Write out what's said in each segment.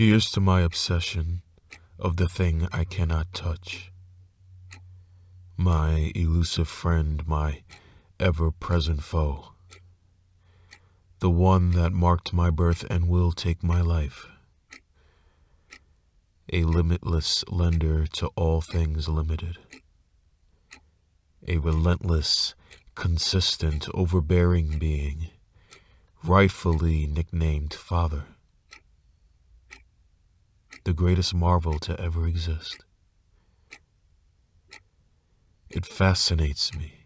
Here's to my obsession of the thing I cannot touch. My elusive friend, my ever-present foe. The one that marked my birth and will take my life. A limitless lender to all things limited. A relentless, consistent, overbearing being, rightfully nicknamed Father. The greatest marvel to ever exist. It fascinates me.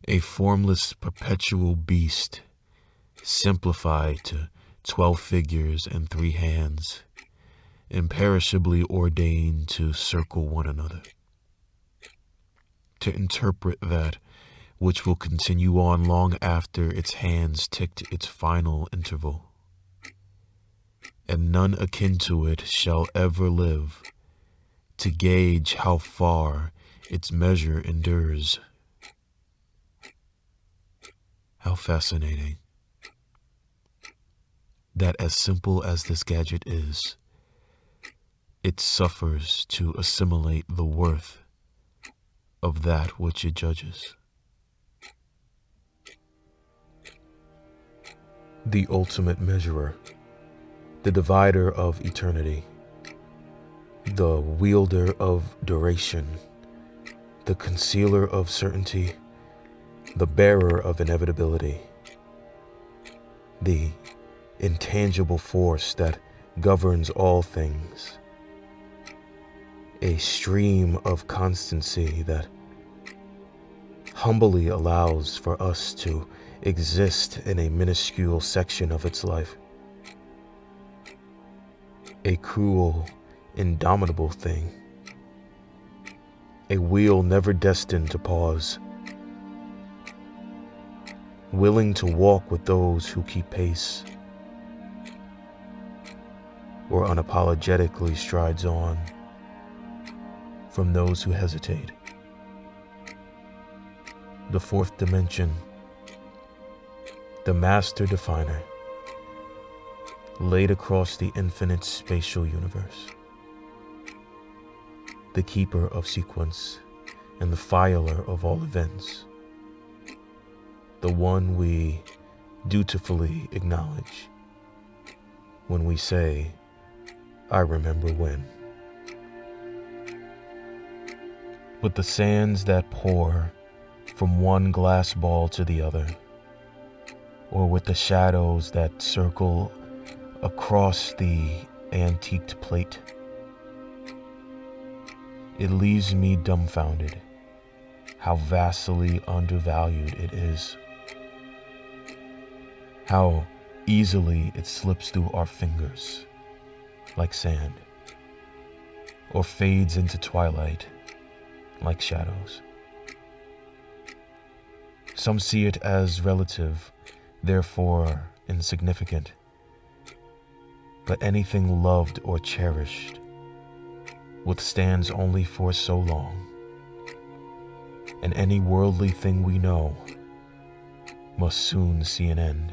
A formless, perpetual beast, simplified to 12 figures and 3 hands, imperishably ordained to circle one another, to interpret that which will continue on long after its hands ticked its final interval. And none akin to it shall ever live, to gauge how far its measure endures. How fascinating that as simple as this gadget is, it suffers to assimilate the worth of that which it judges. The ultimate measurer, the divider of eternity, the wielder of duration, the concealer of certainty, the bearer of inevitability, the intangible force that governs all things, a stream of constancy that humbly allows for us to exist in a minuscule section of its life. A cruel, indomitable thing. A wheel never destined to pause. Willing to walk with those who keep pace, or unapologetically strides on from those who hesitate. The fourth dimension, the master definer, laid across the infinite spatial universe. The keeper of sequence and the filer of all events. The one we dutifully acknowledge when we say, I remember when. With the sands that pour from one glass ball to the other, or with the shadows that circle across the antiqued plate, it leaves me dumbfounded how vastly undervalued it is. How easily it slips through our fingers like sand, or fades into twilight like shadows. Some see it as relative, therefore insignificant. But anything loved or cherished withstands only for so long, and any worldly thing we know must soon see an end.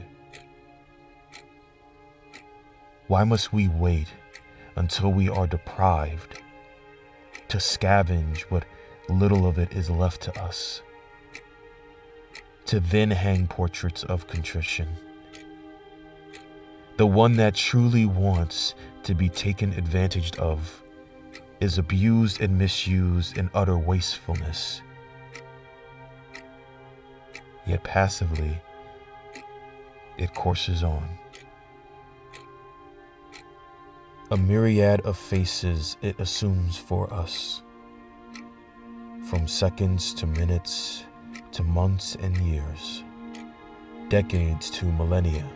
Why must we wait until we are deprived to scavenge what little of it is left to us, to then hang portraits of contrition? The one that truly wants to be taken advantage of is abused and misused in utter wastefulness. Yet passively, it courses on. A myriad of faces it assumes for us, from seconds to minutes to months and years, decades to millennia,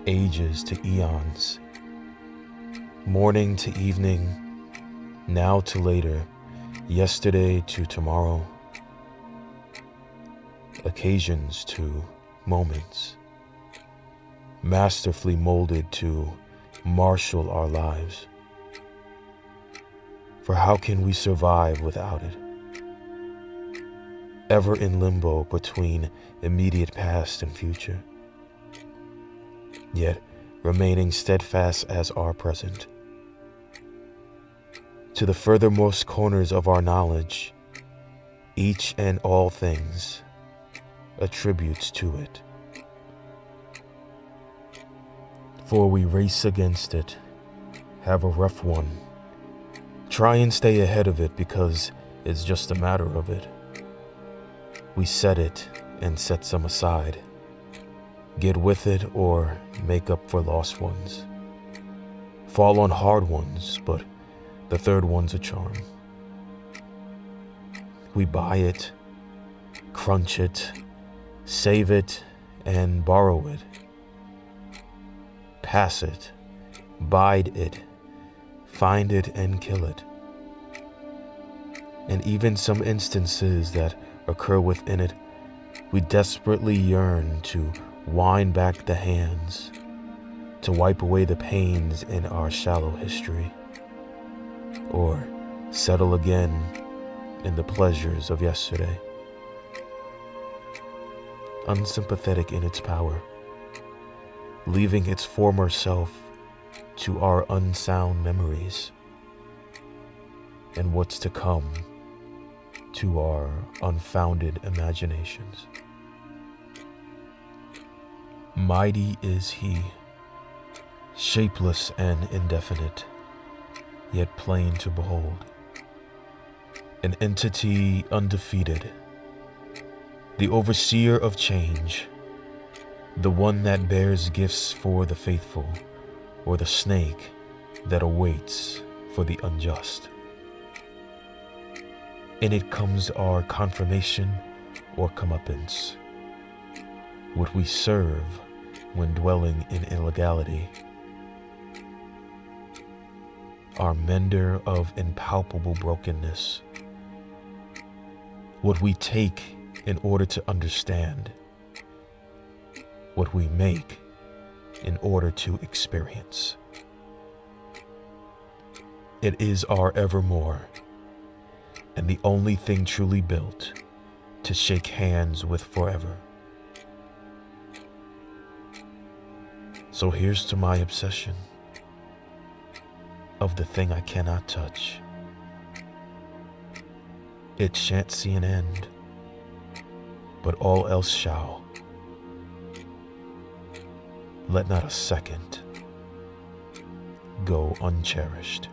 ages to eons, morning to evening, now to later, yesterday to tomorrow, occasions to moments, masterfully molded to marshal our lives. For how can we survive without it? Ever in limbo between immediate past and future, yet remaining steadfast as our present. To the furthermost corners of our knowledge, each and all things attributes to it. For we race against it, have a rough one. Try and stay ahead of it because it's just a matter of it. We set it and set some aside. Get with it or make up for lost ones. Fall on hard ones, but the third one's a charm. We buy it, crunch it, save it, and borrow it. Pass it, bide it, find it and kill it. And even some instances that occur within it, we desperately yearn to wind back the hands, to wipe away the pains in our shallow history, or settle again in the pleasures of yesterday. Unsympathetic in its power, leaving its former self to our unsound memories, and what's to come to our unfounded imaginations. Mighty is he, shapeless and indefinite, yet plain to behold. An entity undefeated, the overseer of change, the one that bears gifts for the faithful, or the snake that awaits for the unjust. In it comes our confirmation or comeuppance, what we serve when dwelling in illegality, our mender of impalpable brokenness, what we take in order to understand, what we make in order to experience. It is our evermore, and the only thing truly built to shake hands with forever. So here's to my obsession of the thing I cannot touch. It shan't see an end, but all else shall. Let not a second go uncherished.